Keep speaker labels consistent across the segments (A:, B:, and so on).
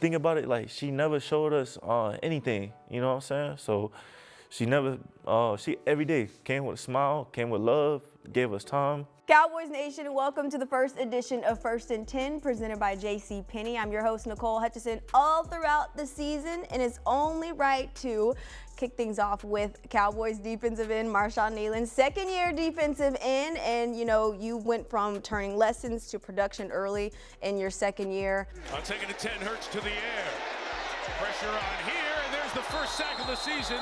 A: Think about it, like, she never showed us anything, you know what I'm saying? So she never, she every day came with a smile, came with love, gave us time.
B: Cowboys Nation, welcome to the first edition of First and 10, presented by JCPenney. I'm your host, Nicole Hutchison, all throughout the season, and it's only right to kick things off with Cowboys defensive end Marshawn Kneeland, second-year defensive end, and you went from turning lessons to production early in your second year.
C: Taking it 10, Hurts to the air. Pressure on here, and there's the first sack of the season.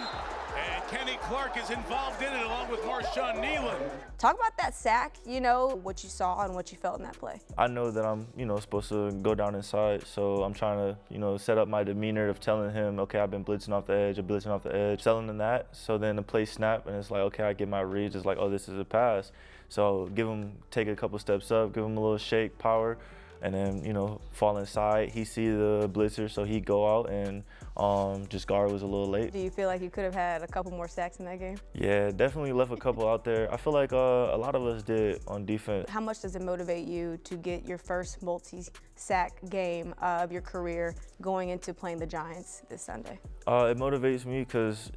C: And Kenny Clark is involved in it along with Marshawn Kneeland.
B: Talk about that sack, what you saw and what you felt in that play.
A: I know that I'm, supposed to go down inside, so I'm trying to, set up my demeanor of telling him, okay, I've been blitzing off the edge, telling him that. So then the play snap, and it's like, okay, I get my reads. It's like, oh, this is a pass. So take it a couple steps up, give him a little shake, power, and then, fall inside. He see the blitzer, so he go out and just guard was a little late.
B: Do you feel like you could have had a couple more sacks in that game?
A: Yeah, definitely left a couple out there. I feel like a lot of us did on defense.
B: How much does it motivate you to get your first multi-sack game of your career going into playing the Giants this Sunday?
A: It motivates me because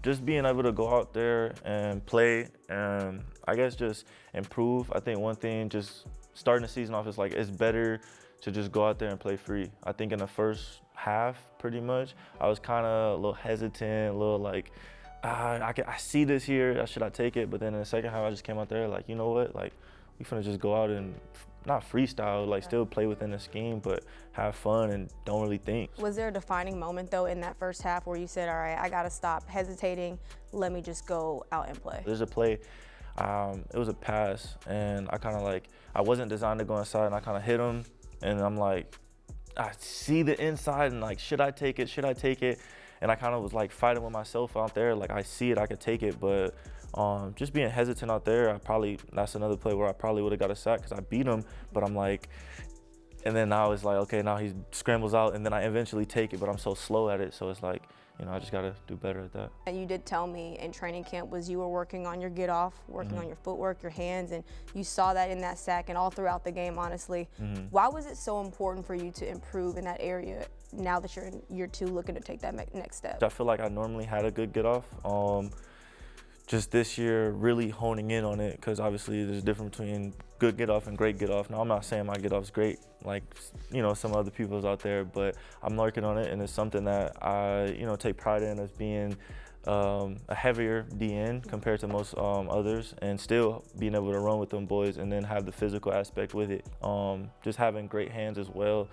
A: just being able to go out there and play and I guess just improve. I think one thing, just starting the season off, is like it's better to just go out there and play free. I think in the first half, pretty much, I was kind of a little hesitant, a little like, I see this here, should I take it? But then in the second half, I just came out there like, you know what, like, we finna just go out and not freestyle, like still play within the scheme, but have fun and don't really think.
B: Was there a defining moment though in that first half where you said, all right, I gotta stop hesitating, let me just go out and play?
A: There's a play, it was a pass, and I wasn't designed to go inside, and I kind of hit him, and I'm like, I see the inside, and like, should I take it? And I kind of was like fighting with myself out there, like I see it, I could take it, but just being hesitant out there, that's another play where I probably would have got a sack because I beat him, but I'm like, and then now it's like, okay, now he scrambles out, and then I eventually take it, but I'm so slow at it, so it's like, I just gotta do better at that.
B: And you did tell me in training camp you were working on your get off, working on your footwork, your hands, and you saw that in that sack and all throughout the game, honestly. Why was it so important for you to improve in that area now that you're in year 2 looking to take that next step?
A: I feel like I normally had a good get off. Just this year, really honing in on it, because obviously there's a difference between good get off and great get off. Now, I'm not saying my get off's great, like some other people's out there, but I'm working on it, and it's something that I take pride in, as being a heavier DN compared to most others, and still being able to run with them boys, and then have the physical aspect with it. Just having great hands as well.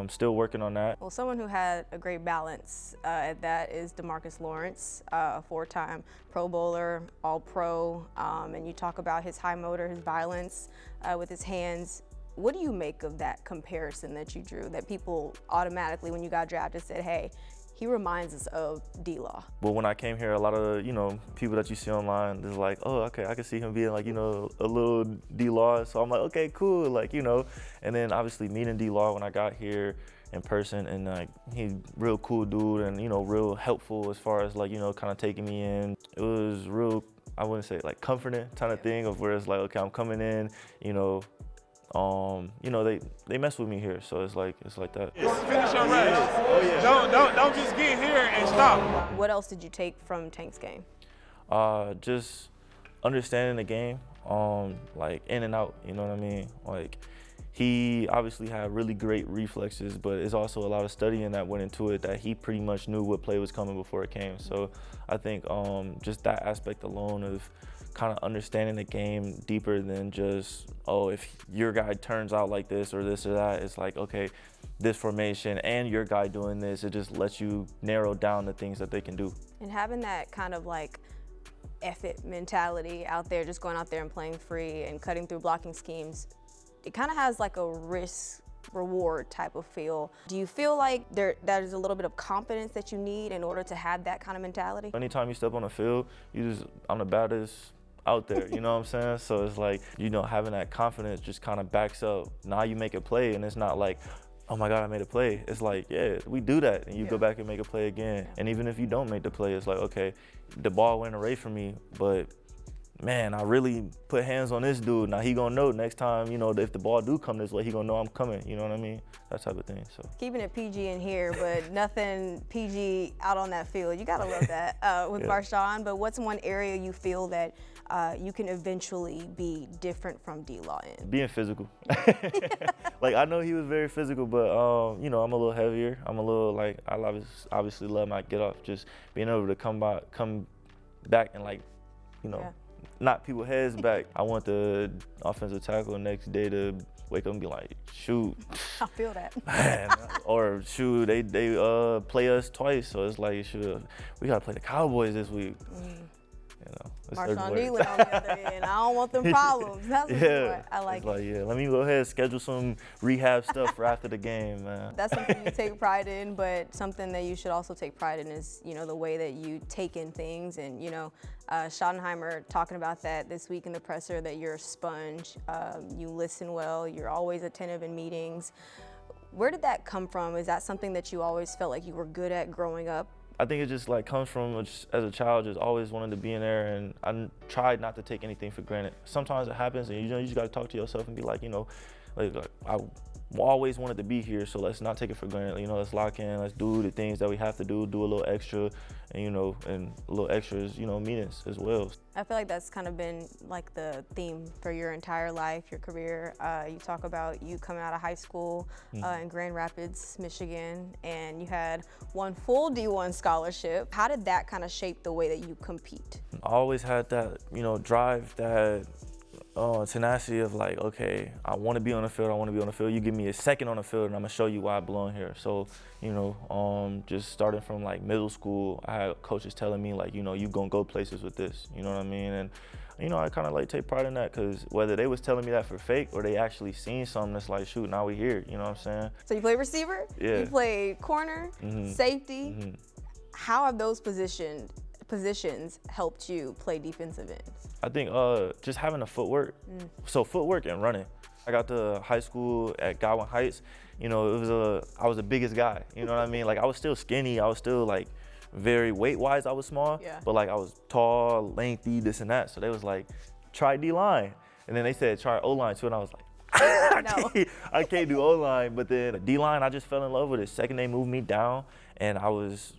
A: Still working on that.
B: Well, someone who had a great balance at that is DeMarcus Lawrence, a 4-time Pro Bowler, All-Pro, and you talk about his high motor, his violence with his hands. What do you make of that comparison that you drew, that people automatically, when you got drafted, said, hey, he reminds us of D-Law?
A: Well, when I came here, a lot of people that you see online is like, oh, okay, I can see him being like a little D-Law. So I'm like, okay, cool, like And then obviously meeting D-Law when I got here in person, and like he's real cool dude, and real helpful as far as like kind of taking me in. It was real, I wouldn't say like comforting kind of thing, of where it's like, okay, I'm coming in, they mess with me here, so it's like that.
D: Finish your race. Oh, yeah. Don't just get here and stop.
B: What else did you take from Tank's game?
A: Just understanding the game, like in and out. You know what I mean? Like, he obviously had really great reflexes, but it's also a lot of studying that went into it, that he pretty much knew what play was coming before it came. So I think just that aspect alone of kind of understanding the game deeper than just, oh, if your guy turns out like this or that, it's like, okay, this formation and your guy doing this, it just lets you narrow down the things that they can do. And
B: having that kind of like effort mentality out there, just going out there and playing free and cutting through blocking schemes, it kind of has like a risk reward type of feel. Do you feel like there's a little bit of confidence that you need in order to have that kind of mentality?
A: Anytime you step on the field, I'm the baddest out there, you know what I'm saying? So it's like, having that confidence just kind of backs up. Now you make a play, and it's not like, oh my God, I made a play. It's like, yeah, we do that, and you go back and make a play again. And even if you don't make the play, it's like, okay, the ball went away from me, but man, I really put hands on this dude. Now he gonna know next time, you know, if the ball do come this way, he gonna know I'm coming. You know what I mean? That type of thing. So
B: keeping it PG in here, but nothing PG out on that field. You gotta love that with Marshon. But what's one area you feel that you can eventually be different from D-Law in?
A: Being physical. Like, I know he was very physical, but you know, I'm a little heavier. I'm a little like, I obviously love my get off. Just being able to come back and, like, you know, knock people's heads back. I want the offensive tackle next day to wake up and be like, shoot.
B: I feel that.
A: Man, or shoot, they play us twice, so it's like, shoot, we gotta play the Cowboys this week. You know,
B: Marshawn Kneeland on the other end. I don't want them problems. That's what I like.
A: It's like, let me go ahead and schedule some rehab stuff for after the game, man.
B: That's something you take pride in, but something that you should also take pride in is, you know, the way that you take in things. And, you know, Schottenheimer talking about that this week in the presser, that you're a sponge. You listen well. You're always attentive in meetings. Where did that come from? Is that something that you always felt like you were good at growing up?
A: I think it just like comes from as a child, just always wanted to be in there, and I tried not to take anything for granted. Sometimes it happens, and you know, you just got to talk to yourself and be like, you know, like I always wanted to be here, so let's not take it for granted. You know, let's lock in, let's do the things that we have to do a little extra, and, you know, and a little extras, you know, meetings as well.
B: I feel like that's kind of been like the theme for your entire life, your career. You talk about you coming out of high school in Grand Rapids, Michigan, and you had one full D1 scholarship. How did that kind of shape the way that you compete?
A: I always had that, you know, drive, that tenacity of like, okay, I want to be on the field, I want to be on the field. You give me a second on the field and I'm gonna show you why I belong here. So, you know, just starting from like middle school, I had coaches telling me like, you know, you gonna go places with this, you know what I mean? And, you know, I kind of like take pride in that, because whether they was telling me that for fake or they actually seen something that's like, shoot, now we here, you know what I'm saying?
B: So you play receiver, you play corner, safety. How have those positions helped you play defensive end?
A: I think just having the footwork. So footwork and running. I got to high school at Godwin Heights. You know, I was the biggest guy. You know what I mean? Like, I was still skinny. I was still like very weight-wise, I was small. But like, I was tall, lengthy, this and that. So they was like, try D-line. And then they said, try O-line too. And I was like, I can't do O-line. But then D-line, I just fell in love with it. Second, they moved me down, and I was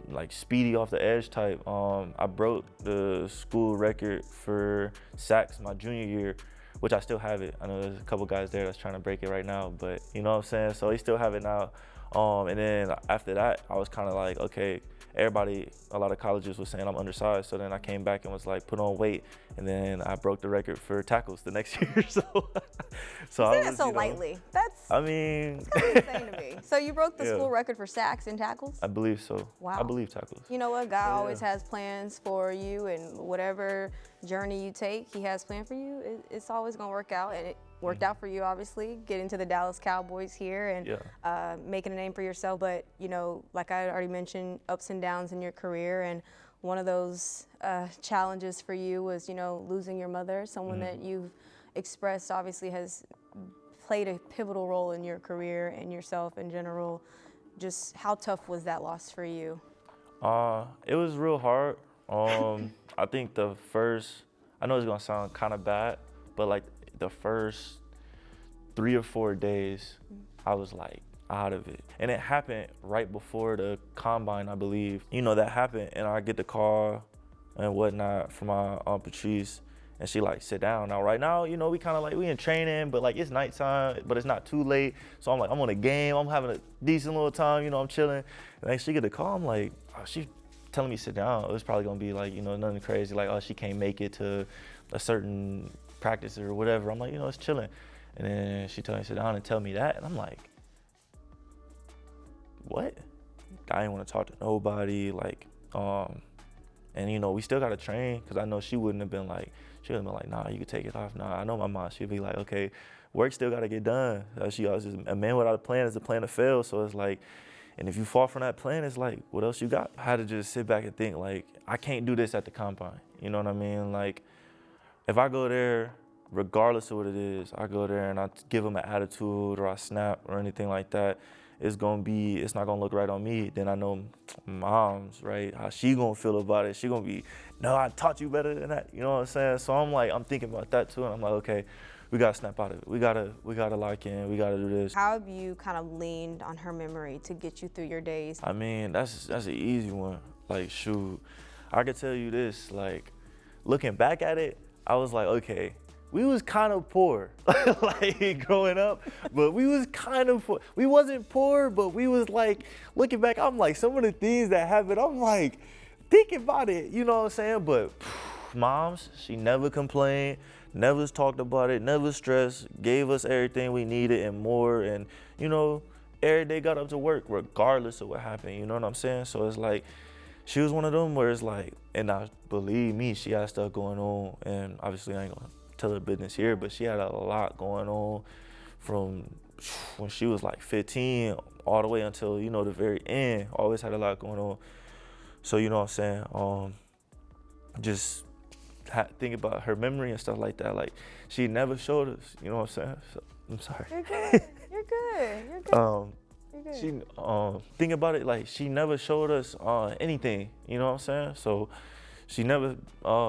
A: like speedy off the edge type. I broke the school record for sacks my junior year, which I still have it. I know there's a couple guys there that's trying to break it right now, but you know what I'm saying? So they still have it now. And then after that, I was kind of like, okay, a lot of colleges was saying I'm undersized. So then I came back and was like, put on weight. And then I broke the record for tackles the next year. So
B: I was, so lightly. That's
A: kind of
B: insane to me. So you broke the school record for sacks and tackles?
A: I believe so.
B: Wow.
A: I believe tackles.
B: You know what? God always has plans for you, and whatever journey you take, he has planned for you. It's always going to work out, and it worked out for you, obviously, getting to the Dallas Cowboys here and making a name for yourself. But, you know, like I already mentioned, ups and downs in your career, and one of those challenges for you was, you know, losing your mother, someone that you've expressed obviously has played a pivotal role in your career and yourself in general. Just how tough was that loss for you?
A: It was real hard. I think I know it's gonna sound kind of bad, but like the first 3 or 4 days, I was like out of it. And it happened right before the combine, I believe. You know, that happened, and I get the call and whatnot from my Aunt Patrice, and she like, sit down. Now, right now, you know, we kind of like, we in training, but like it's nighttime, but it's not too late. So I'm like, I'm on a game, I'm having a decent little time, you know, I'm chilling. And then she get the call, I'm like, oh, she telling me sit down. It was probably gonna be like, you know, nothing crazy, like, oh, she can't make it to a certain practice or whatever. I'm like, you know, it's chilling. And then she told me to sit down and tell me that, and I'm like, what? I didn't want to talk to nobody, like, and you know, we still gotta train, because I know she wouldn't have been like, nah, you could take it off. Nah, I know my mom, she'd be like, okay, work still gotta get done. She always says, a man without a plan is a plan to fail. So it's like, and if you fall from that plan, it's like, what else you got? I had to just sit back and think, like, I can't do this at the combine. You know what I mean? Like, if I go there, regardless of what it is, I go there and I give them an attitude or I snap or anything like that, it's not gonna look right on me, then I know mom's, right, how she gonna feel about it. She gonna be, no, I taught you better than that. You know what I'm saying? So I'm thinking about that too, and I'm like, okay, we gotta snap out of it. We gotta lock in. We gotta do this.
B: How have you kind of leaned on her memory to get you through your days?
A: I mean, that's an easy one. Like, shoot, I could tell you this. Like, looking back at it, I was like, okay, we was kind of poor, like growing up, but we was kind of poor. We wasn't poor, but we was like, looking back, I'm like, some of the things that happened, I'm like, thinking about it, you know what I'm saying? But moms, she never complained, never talked about it, never stressed, gave us everything we needed and more. And, you know, every day got up to work regardless of what happened, you know what I'm saying? So it's like, she was one of them where it's like, and I believe me, she had stuff going on, and obviously I ain't gonna tell her business here, but she had a lot going on from when she was like 15 all the way until, you know, the very end. Always had a lot going on. So, you know what I'm saying? Just think about her memory and stuff like that. Like, she never showed us, you know what I'm saying? So, I'm sorry.
B: You're good. You're good. You're good.
A: She think about it, like, she never showed us anything, you know what I'm saying? So she never,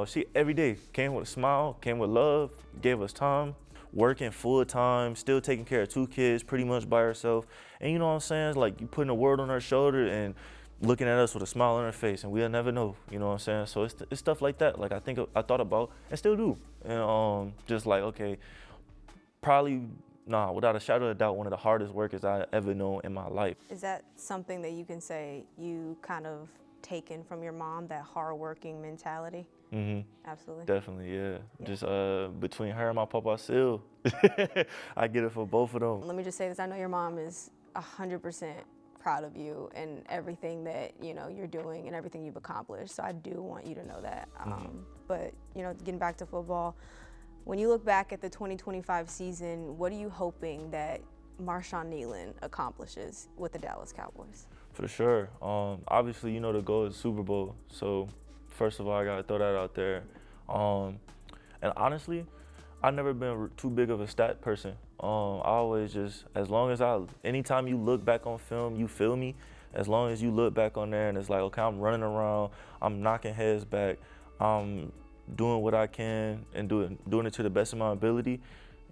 A: she every day came with a smile, came with love, gave us time, working full time, still taking care of 2 kids pretty much by herself. And you know what I'm saying? It's like you putting a world on her shoulder and looking at us with a smile on her face, and we'll never know, you know what I'm saying? So it's stuff like that, like I thought about and still do. And just like, okay, probably, without a shadow of a doubt, one of the hardest workers I ever known in my life.
B: Is that something that you can say you kind of taken from your mom, that hard-working mentality?
A: Mm-hmm.
B: Absolutely.
A: Definitely, yeah. Just between her and my papa still, I get it for both of them.
B: Let me just say this, I know your mom is 100% proud of you and everything that, you know, you're doing and everything you've accomplished. So I do want you to know that. But, you know, getting back to football, when you look back at the 2025 season, what are you hoping that Marshawn Kneeland accomplishes with the Dallas Cowboys?
A: For sure. Obviously, you know, the goal is Super Bowl. So first of all, I got to throw that out there. And honestly, I've never been too big of a stat person. I always just, anytime you look back on film, you feel me. As long as you look back on there and it's like, okay, I'm running around, I'm knocking heads back, I'm doing what I can and doing it to the best of my ability,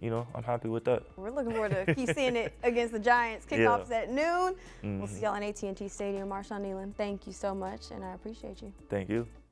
A: you know, I'm happy with that.
B: We're looking forward to keep seeing it against the Giants. Kickoffs at noon. We'll see y'all in AT&T Stadium. Marshawn Kneeland, thank you so much, and I appreciate you.
A: Thank you.